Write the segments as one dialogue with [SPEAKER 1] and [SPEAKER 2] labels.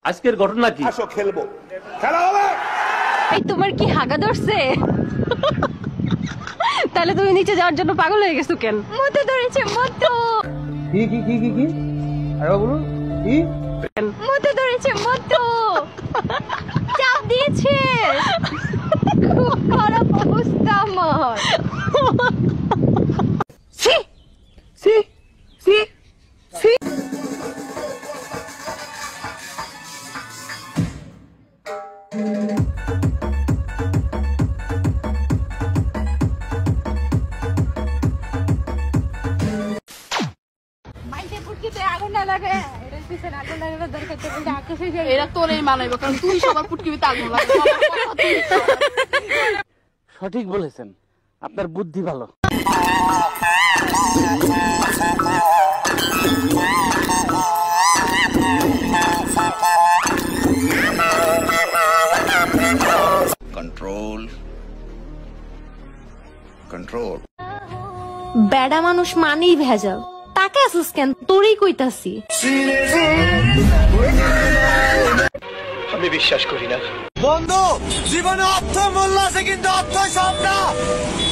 [SPEAKER 1] আজকের ঘটনা কি?
[SPEAKER 2] আসো খেলবো, খেলা হবে।
[SPEAKER 3] এই তোমার কি হাগা ধরছে? তাহলে তুমি নিচে যাওয়ার জন্য পাগল হয়ে গেছো কেন? মতো ধরেছে মতো।
[SPEAKER 4] কি কি কি কি কি? আরে বলুন কি?
[SPEAKER 3] মতো ধরেছে মতো। চাপ দিয়েছে। খুব খারাপ অবস্থা আমার। সি সি সি সি।
[SPEAKER 1] সঠিক বলেছেন, আপনার বুদ্ধি ভালো।
[SPEAKER 2] Control control.
[SPEAKER 3] বেড়া মানুষ মানেই ভেজাল। তাকে আসুস কেন? তোরই কইতাছি।
[SPEAKER 1] আমি বিশ্বাস করি না।
[SPEAKER 5] বন্ধু, জীবনে অর্থ মূল্য আছে কিন্তু অর্থ সব না।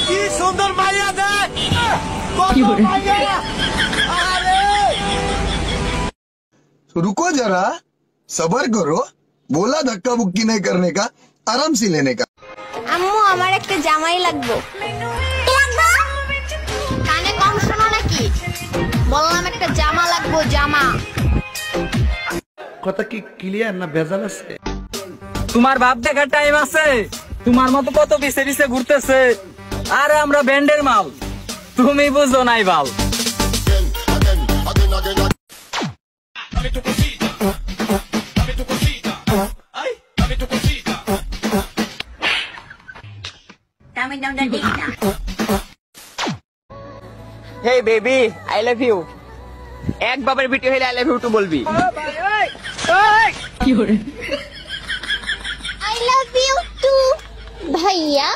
[SPEAKER 5] কি সুন্দর মাইয়া দেখ।
[SPEAKER 6] रुको जरा, सबर करो। बोला धक्का बुक्की नहीं करने का, आराम से लेने का।
[SPEAKER 3] আম্মু আমার একটা জামাই লাগবে। কানে কম শোনো নাকি? বললাম একটা জামা লাগবে, জামা।
[SPEAKER 5] কথা কি ক্লিয়ার না ভেজাল আছে?
[SPEAKER 4] তোমার বাপ দেখার টাইম আছে? তোমার মতো কত পিছে পিছে ঘুরতেছে, আর আমরা ব্যান্ডের মাল। তুমি বুঝো নাই বাল।
[SPEAKER 7] Hey baby, I love you. এক বাবার ভিডিও হইলে I love you টু বলবি।
[SPEAKER 3] I love you too, ভাইয়া।